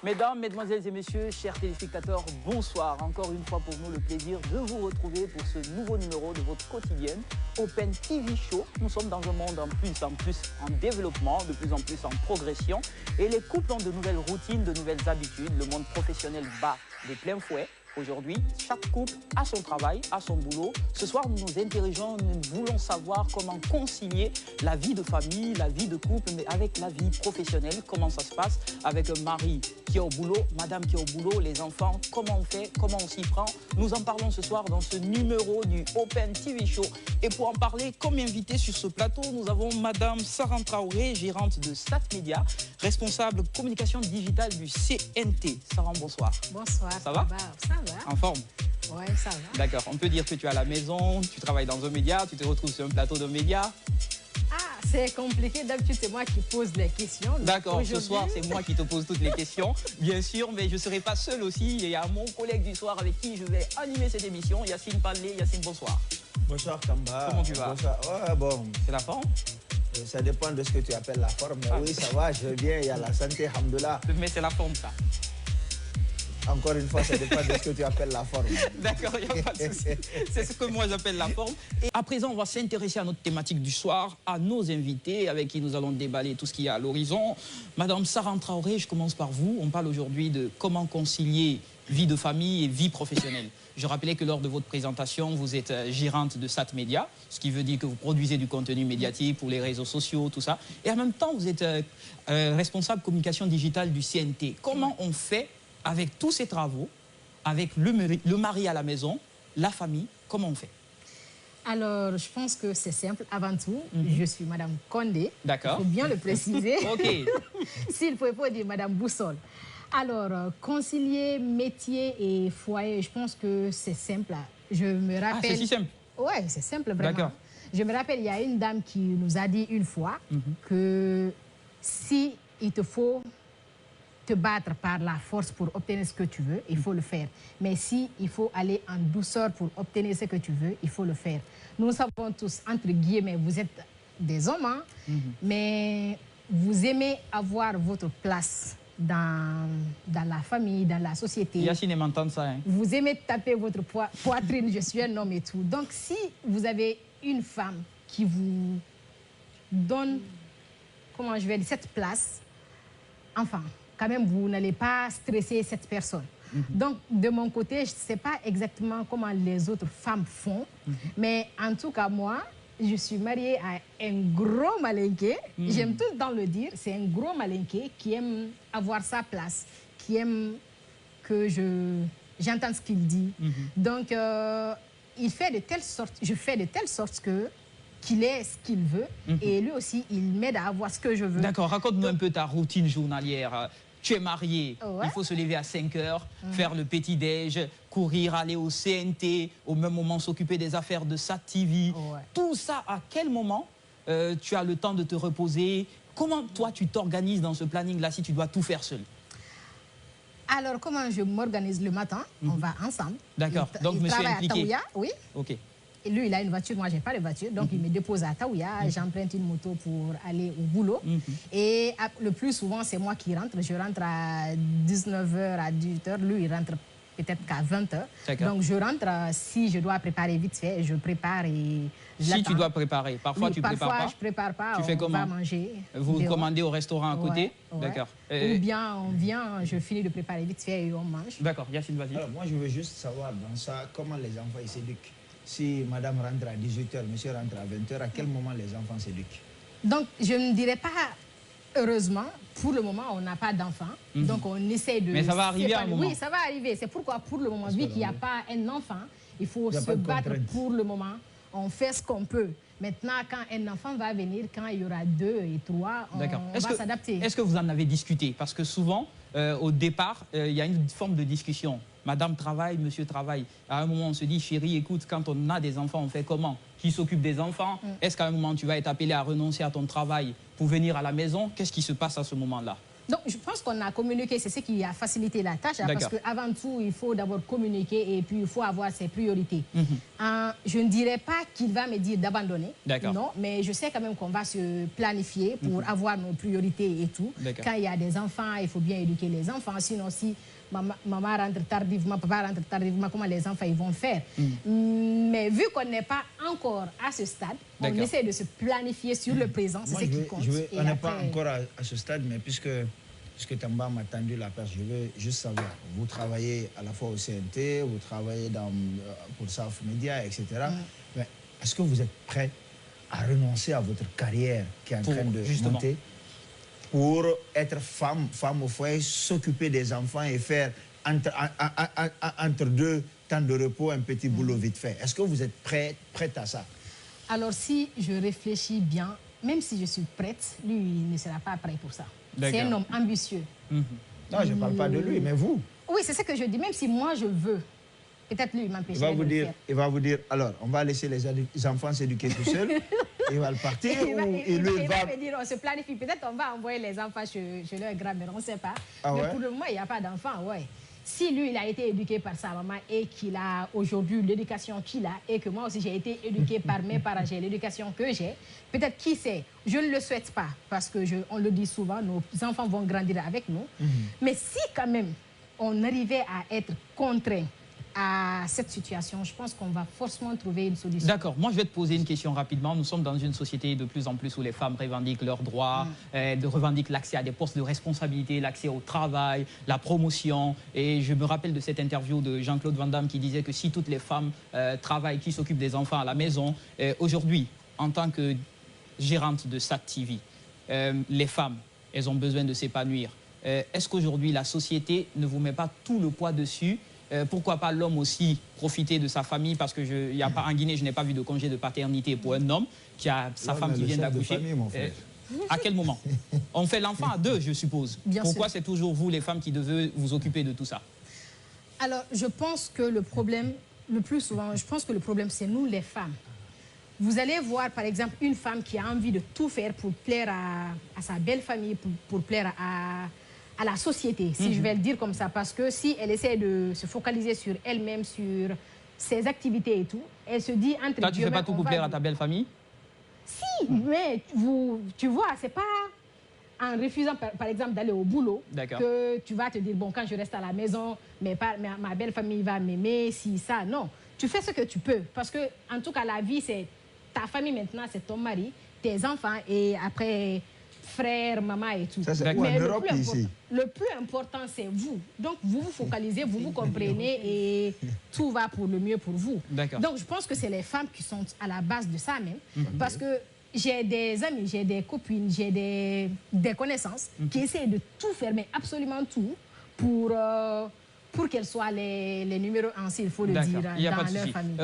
Mesdames, mesdemoiselles et messieurs, chers téléspectateurs, bonsoir. Encore une fois pour nous le plaisir de vous retrouver pour ce nouveau numéro de votre quotidienne Open TV Show. Nous sommes dans un monde de plus en plus en développement, de plus en plus en progression. Et les couples ont de nouvelles routines, de nouvelles habitudes. Le monde professionnel bat des pleins fouets. Aujourd'hui, chaque couple a son travail, a son boulot. Ce soir, nous nous interrogeons, nous voulons savoir comment concilier la vie de famille, la vie de couple, mais avec la vie professionnelle. Comment ça se passe avec un mari qui est au boulot, madame qui est au boulot, les enfants, comment on fait, comment on s'y prend. Nous en parlons ce soir dans ce numéro du Open TV Show. Et pour en parler, comme invité sur ce plateau, nous avons madame Saran Traoré, gérante de Sat Media, responsable communication digitale du CNT. Saran, bonsoir. Bonsoir. Ça va? Ça va. En forme? Oui, ça va. D'accord. On peut dire que tu es à la maison, tu travailles dans un média, tu te retrouves sur un plateau de média. Ah, c'est compliqué. D'habitude, c'est moi qui pose les questions. D'accord. Ce soir, c'est moi qui te pose toutes les questions, bien sûr, mais je ne serai pas seul aussi. Il y a mon collègue du soir avec qui je vais animer cette émission, Yacine Panlé. Yacine, bonsoir. Bonsoir Kamba. Comment tu vas? Bonsoir. Ouais, bon. C'est la forme? Ça dépend de ce que tu appelles la forme. Mais oui, ça va, je vais bien, il y a la santé, alhamdoulilah. Mais c'est la forme, ça. Encore une fois, ça dépend de ce que tu appelles la forme. D'accord, il n'y a pas de souci. C'est ce que moi j'appelle la forme. Et à présent, on va s'intéresser à notre thématique du soir, à nos invités avec qui nous allons déballer tout ce qu'il y a à l'horizon. Madame Saran Traoré, je commence par vous. On parle aujourd'hui de comment concilier vie de famille et vie professionnelle. Je rappelais que lors de votre présentation, vous êtes gérante de Sat Media, ce qui veut dire que vous produisez du contenu médiatique pour les réseaux sociaux, tout ça. Et en même temps, vous êtes responsable communication digitale du CNT. Comment on fait avec tous ces travaux, avec le mari à la maison, la famille, comment on fait? Alors, je pense que c'est simple. Avant tout, je suis Madame Condé. D'accord. Il faut bien le préciser. OK. S'il ne faut pas dire Madame Boussole. Alors, concilier métier et foyer, je pense que c'est simple. Je me rappelle... Ah, c'est si simple? Oui, c'est simple, vraiment. D'accord. Je me rappelle, il y a une dame qui nous a dit une fois que si il te faut te battre par la force pour obtenir ce que tu veux, il faut le faire. Mais si il faut aller en douceur pour obtenir ce que tu veux, il faut le faire. Nous savons tous, entre guillemets, vous êtes des hommes, hein, mais vous aimez avoir votre place dans la famille, dans la société. Yacine m'entend ça. Hein. Vous aimez taper votre poitrine, je suis un homme et tout. Donc si vous avez une femme qui vous donne, comment je vais dire, cette place, enfin, quand même, vous n'allez pas stresser cette personne. Donc, de mon côté, je ne sais pas exactement comment les autres femmes font, mais en tout cas, moi, je suis mariée à un gros malinqué. J'aime tout le temps le dire, c'est un gros malinqué qui aime avoir sa place, qui aime que j'entende ce qu'il dit. Donc, il fait de telle sorte, je fais de telle sorte que qu'il ait ce qu'il veut et lui aussi, il m'aide à avoir ce que je veux. D'accord, raconte-nous un peu ta routine journalière. Tu es marié, il faut se lever à 5 heures, faire le petit-déj, courir, aller au CNT, au même moment s'occuper des affaires de Sat TV. Tout ça, à quel moment tu as le temps de te reposer? Comment toi, tu t'organises dans ce planning-là si tu dois tout faire seul? Alors, comment je m'organise le matin? On va ensemble. D'accord, donc monsieur est impliqué. À Taouya, oui. OK. Et lui, il a une voiture, moi, je n'ai pas de voiture. Donc, il me dépose à Taouya. J'emprunte une moto pour aller au boulot. Et le plus souvent, c'est moi qui rentre. Je rentre à 19h, à 18h. Lui, il rentre peut-être qu'à 20h. Donc, je rentre. Si je dois préparer vite fait, je prépare et si tu dois préparer, parfois tu prépares pas? Parfois, je ne prépare pas. Tu fais comment? On va manger. Vous commandez au restaurant à côté? D'accord. Ou bien, on vient, je finis de préparer vite fait et on mange. D'accord. Yacine, vas-y. Alors, moi, je veux juste savoir dans ça, comment les enfants s'éduquent. Si madame rentre à 18h, monsieur rentre à 20h, à quel moment les enfants s'éduquent? Donc, je ne dirais pas, heureusement, pour le moment, on n'a pas d'enfants. Donc, on essaie de... Mais ça va arriver à un moment. Oui, ça va arriver. C'est pourquoi, pour le moment, vu qu'il n'y a pas un enfant, il faut se battre pour le moment. On fait ce qu'on peut. Maintenant, quand un enfant va venir, quand il y aura 2 et 3, on va s'adapter. Est-ce que vous en avez discuté? Parce que souvent, au départ, il y a une forme de discussion. Madame travaille, monsieur travaille. À un moment, on se dit, chérie, écoute, quand on a des enfants, on fait comment? Qui s'occupe des enfants? Est-ce qu'à un moment, tu vas être appelé à renoncer à ton travail pour venir à la maison? Qu'est-ce qui se passe à ce moment-là? Donc, je pense qu'on a communiqué, c'est ce qui a facilité la tâche, hein, parce qu'avant tout, il faut d'abord communiquer et puis il faut avoir ses priorités. Je ne dirais pas qu'il va me dire d'abandonner, non, mais je sais quand même qu'on va se planifier pour avoir nos priorités et tout. Quand il y a des enfants, il faut bien éduquer les enfants, sinon si maman rentre tardivement, papa rentre tardivement, comment les enfants ils vont faire. Mais vu qu'on n'est pas encore à ce stade, on essaie de se planifier sur le présent, c'est ce qui compte. On n'est pas encore à ce stade, mais puisque Tamba m'a tendu la perche, je veux juste savoir, vous travaillez à la fois au CNT, vous travaillez pour South Media, etc. Est-ce que vous êtes prêt à renoncer à votre carrière qui est en train de monter pour être femme au foyer, s'occuper des enfants et faire entre deux temps de repos un petit boulot vite fait? Est-ce que vous êtes prête à ça? Alors si je réfléchis bien, même si je suis prête, lui il ne sera pas prêt pour ça. C'est un homme ambitieux. Non, je ne parle pas de lui, mais vous. Oui, c'est ce que je dis. Même si moi je veux, peut-être lui il m'empêcherait de le faire. Il va vous dire, alors on va laisser les enfants s'éduquer tout seuls. Il va le partir. Il va me dire, on se planifie. Peut-être on va envoyer les enfants chez leur grand-mère, on ne sait pas. Mais pour le moment, il n'y a pas d'enfants, Si lui, il a été éduqué par sa maman et qu'il a aujourd'hui l'éducation qu'il a et que moi aussi j'ai été éduqué par mes parents, j'ai l'éducation que j'ai, peut-être qui sait, je ne le souhaite pas parce que on le dit souvent, nos enfants vont grandir avec nous. Mais si quand même on arrivait à être contraint à cette situation, je pense qu'on va forcément trouver une solution. D'accord. Moi, je vais te poser une question rapidement. Nous sommes dans une société de plus en plus où les femmes revendiquent leurs droits, revendiquent l'accès à des postes de responsabilité, l'accès au travail, la promotion. Et je me rappelle de cette interview de Jean-Claude Van Damme qui disait que si toutes les femmes travaillent, qui s'occupent des enfants à la maison, aujourd'hui, en tant que gérante de SAT TV, les femmes, elles ont besoin de s'épanouir. Est-ce qu'aujourd'hui, la société ne vous met pas tout le poids dessus? Pourquoi pas l'homme aussi profiter de sa famille, parce que y a pas, en Guinée, je n'ai pas vu de congé de paternité pour un homme qui a sa femme qui vient d'accoucher. À quel moment? On fait l'enfant à deux, je suppose. Pourquoi c'est toujours vous, les femmes, qui devez vous occuper de tout ça? Alors, je pense que le problème, le plus souvent, c'est nous, les femmes. Vous allez voir, par exemple, une femme qui a envie de tout faire pour plaire à sa belle famille, pour plaire à la société, si je vais le dire comme ça, parce que si elle essaie de se focaliser sur elle-même, sur ses activités et tout, elle se dit entre Toi, tu ne fais pas tout pour plaire à ta belle famille? Si, mais tu vois, c'est pas en refusant, par exemple, d'aller au boulot que tu vas te dire, bon, quand je reste à la maison, ma belle famille va m'aimer, si, ça, non. Tu fais ce que tu peux, parce que, en tout cas, la vie, c'est ta famille maintenant, c'est ton mari, tes enfants, et après... frère, maman et tout. Ça, c'est en Europe ici. Le plus important, c'est vous. Donc, vous vous focalisez, vous vous comprenez et tout va pour le mieux pour vous. Donc, je pense que c'est les femmes qui sont à la base de ça même. Parce que j'ai des amis, j'ai des copines, j'ai des connaissances qui essaient de tout faire, mais absolument tout, pour qu'elles soient les numéros 1, s'il faut le dire, dans leur famille.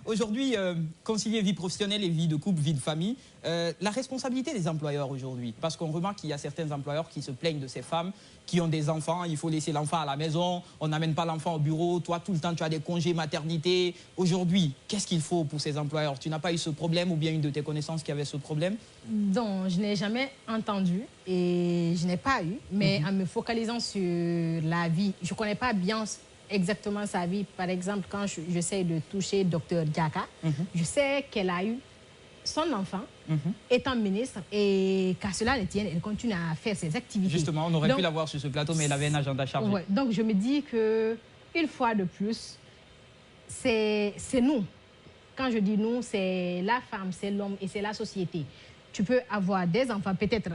Aujourd'hui, concilier vie professionnelle et vie de couple, vie de famille, la responsabilité des employeurs aujourd'hui, parce qu'on remarque qu'il y a certains employeurs qui se plaignent de ces femmes qui ont des enfants, il faut laisser l'enfant à la maison, on n'amène pas l'enfant au bureau, toi tout le temps tu as des congés maternité. Aujourd'hui, qu'est-ce qu'il faut pour ces employeurs? Tu n'as pas eu ce problème ou bien une de tes connaissances qui avait ce problème? Non, je n'ai jamais entendu et je n'ai pas eu, mais en me focalisant sur la vie, je ne connais pas bien exactement sa vie. Par exemple, quand j'essaie de toucher Dr Diaka, je sais qu'elle a eu son enfant étant ministre et qu'à cela ne tienne, elle continue à faire ses activités. Justement, on aurait pu la voir sur ce plateau, mais elle avait un agenda chargé. Donc je me dis que une fois de plus, c'est nous. Quand je dis nous, c'est la femme, c'est l'homme et c'est la société. Tu peux avoir des enfants, peut-être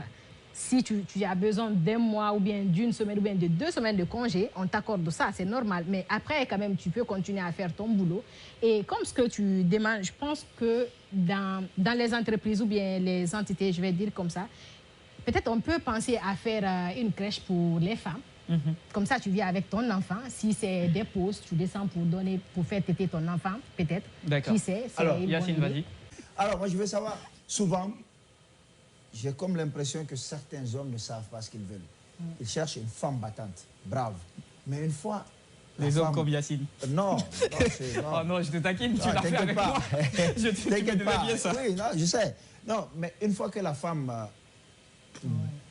si tu as besoin d'un mois ou bien d'une semaine ou bien de 2 semaines de congé, on t'accorde ça, c'est normal. Mais après, quand même, tu peux continuer à faire ton boulot. Et comme ce que tu demandes, je pense que dans les entreprises ou bien les entités, je vais dire comme ça, peut-être on peut penser à faire une crèche pour les femmes. Comme ça, tu viens avec ton enfant. Si c'est des pauses, tu descends pour faire téter ton enfant, peut-être. D'accord. Qui sait? Alors, Yacine, vas-y. Alors, moi, je veux savoir, souvent, j'ai comme l'impression que certains hommes ne savent pas ce qu'ils veulent. Ils cherchent une femme battante, brave. Mais une fois... Les hommes comme Yacine. Non, non. Oh non, je te taquine, tu l'as fait avec moi. T'inquiète pas. Bien ça. Oui, non, je sais. Non, mais une fois que la femme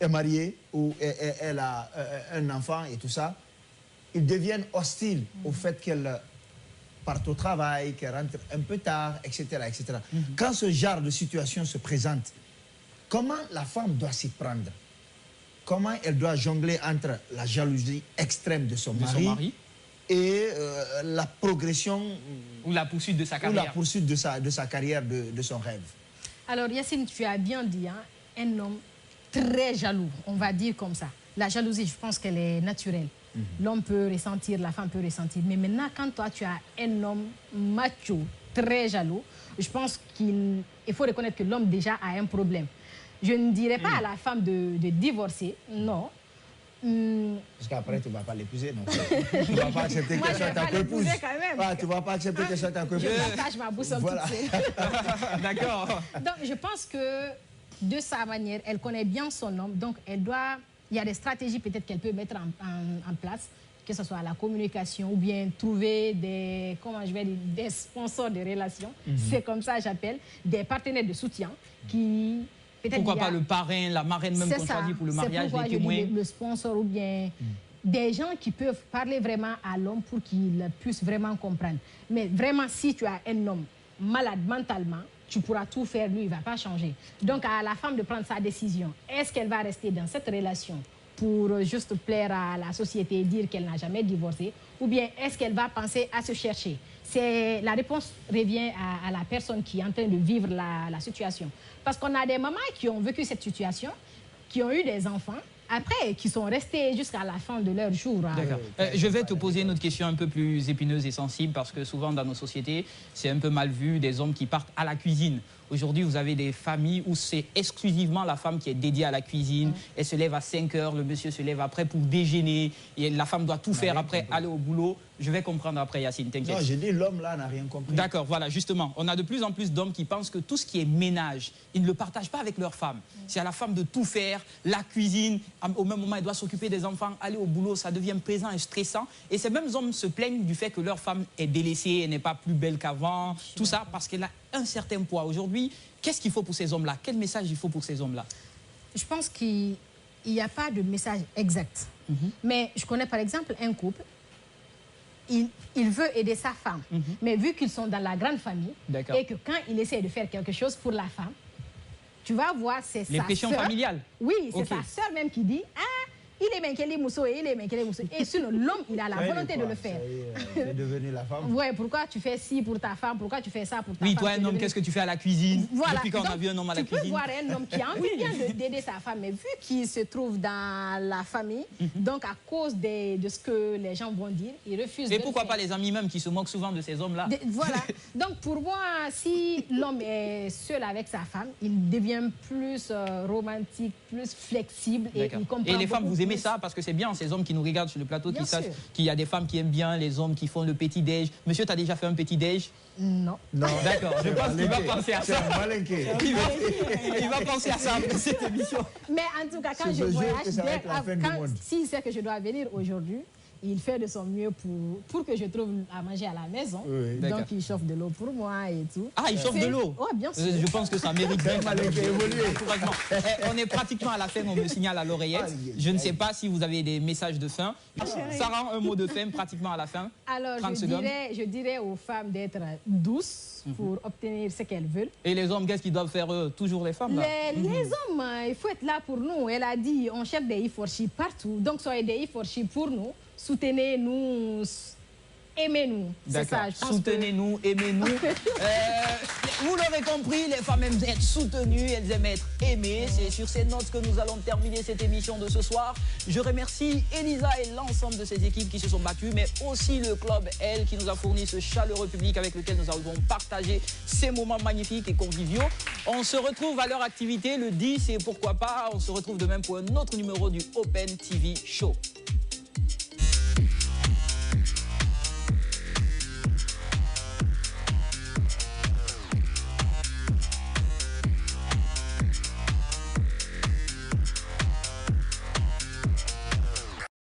est mariée ou elle a un enfant et tout ça, ils deviennent hostiles au fait qu'elle parte au travail, qu'elle rentre un peu tard, etc. etc. Quand ce genre de situation se présente, comment la femme doit s'y prendre? Comment elle doit jongler entre la jalousie extrême de son mari et la progression ou la poursuite de sa carrière, ou la poursuite de sa carrière, de son rêve? Alors Yacine, tu as bien dit, hein, un homme très jaloux, on va dire comme ça. La jalousie, je pense qu'elle est naturelle. L'homme peut ressentir, la femme peut ressentir. Mais maintenant, quand toi, tu as un homme macho, très jaloux, je pense qu'il faut reconnaître que l'homme déjà a un problème. Je ne dirais pas à la femme de divorcer, non. Parce qu'après, tu ne vas pas l'épouser, non? Tu ne vas pas accepter qu'elle soit ta épouse. Tu ne vas pas accepter qu'elle soit ta épouse. Je partage ma boussole toute seule. D'accord. Donc, je pense que de sa manière, elle connaît bien son homme. Donc, elle doit... Il y a des stratégies peut-être qu'elle peut mettre en place, que ce soit à la communication ou bien trouver des, comment je vais dire, des sponsors de relations. C'est comme ça j'appelle, des partenaires de soutien qui... Pourquoi pas le parrain, la marraine même qu'on choisit pour le mariage, les témoins? Le sponsor ou bien des gens qui peuvent parler vraiment à l'homme pour qu'il puisse vraiment comprendre. Mais vraiment, si tu as un homme malade mentalement, tu pourras tout faire, lui, il ne va pas changer. Donc, à la femme de prendre sa décision. Est-ce qu'elle va rester dans cette relation pour juste plaire à la société et dire qu'elle n'a jamais divorcé? Ou bien est-ce qu'elle va penser à se chercher? La réponse revient à la personne qui est en train de vivre la situation. Parce qu'on a des mamans qui ont vécu cette situation, qui ont eu des enfants, après, qui sont restés jusqu'à la fin de leur jour. D'accord. Je vais te poser une autre question un peu plus épineuse et sensible, parce que souvent dans nos sociétés, c'est un peu mal vu, des hommes qui partent à la cuisine. Aujourd'hui, vous avez des familles où c'est exclusivement la femme qui est dédiée à la cuisine. Elle se lève à 5 heures, le monsieur se lève après pour déjeuner. Et la femme doit tout faire après, aller au boulot. Je vais comprendre après, Yacine, t'inquiète. Non, j'ai dit l'homme là n'a rien compris. D'accord, voilà, justement. On a de plus en plus d'hommes qui pensent que tout ce qui est ménage, ils ne le partagent pas avec leur femme. C'est à la femme de tout faire, la cuisine. Au même moment, elle doit s'occuper des enfants, aller au boulot. Ça devient pesant et stressant. Et ces mêmes hommes se plaignent du fait que leur femme est délaissée, elle n'est pas plus belle qu'avant. Tout ça parce qu'elle a un certain poids. Aujourd'hui, qu'est-ce qu'il faut pour ces hommes-là? Quel message il faut pour ces hommes-là? Je pense qu'il n'y a pas de message exact. Mais je connais par exemple un couple, il veut aider sa femme. Mais vu qu'ils sont dans la grande famille, et que quand il essaie de faire quelque chose pour la femme, tu vas voir, c'est sa sœur. Les pressions familiales? Oui, c'est sa sœur même qui dit, ah, il est Menkele Mousso et il est Menkele Mousso. Et sinon, l'homme, il a la volonté de le faire. C'est devenu la femme. Ouais, pourquoi tu fais ci pour ta femme? Pourquoi tu fais ça pour ta femme? Oui, toi, un homme, qu'est-ce que tu fais à la cuisine? Voilà. Depuis quand on a vu un homme à la cuisine? Tu peux voir un homme qui a envie bien d'aider sa femme, mais vu qu'il se trouve dans la famille, donc à cause de ce que les gens vont dire, il refuse de le faire. Et pourquoi pas les amis même qui se moquent souvent de ces hommes-là? Voilà. Donc pour moi, si l'homme est seul avec sa femme, il devient plus romantique, plus flexible et il comprend. Et les femmes, vous aimez plus. ça parce que c'est bien, ces hommes qui nous regardent sur le plateau, Bien qui sachent sûr. qu'il y a des femmes qui aiment bien les hommes qui font le petit-déj. Monsieur, tu as déjà fait un petit-déj? Non. Non. D'accord, je pense qu'il va penser à ça. Il va penser à ça après cette émission. Mais en tout cas, quand je voyage, s'il sait que je dois venir aujourd'hui, il fait de son mieux pour que je trouve à manger à la maison. Oui, donc, il chauffe de l'eau pour moi et tout. Ah, il chauffe de l'eau? Oui, bien sûr. Je pense que ça mérite bien encouragement. On est pratiquement à la fin, on me signale à l'oreillette. Je ne sais pas si vous avez des messages de fin. Sarah, un mot de fin pratiquement à la fin. Alors, je dirais aux femmes d'être douces pour obtenir ce qu'elles veulent. Et les hommes, qu'est-ce qu'ils doivent faire eux? Toujours les femmes là? Les hommes, il faut être là pour nous. Elle a dit, on cherche des e-4She partout. Donc, soyez des e-4She pour nous. Soutenez-nous, aimez-nous. C'est ça, je pense. Soutenez-nous, aimez-nous. Vous l'aurez compris, les femmes aiment être soutenues, elles aiment être aimées. C'est sur ces notes que nous allons terminer cette émission de ce soir. Je remercie Elisa et l'ensemble de ces équipes qui se sont battues, mais aussi le Club L qui nous a fourni ce chaleureux public avec lequel nous avons partagé ces moments magnifiques et conviviaux. On se retrouve à leur activité le 10 et pourquoi pas, on se retrouve demain pour un autre numéro du Open TV Show.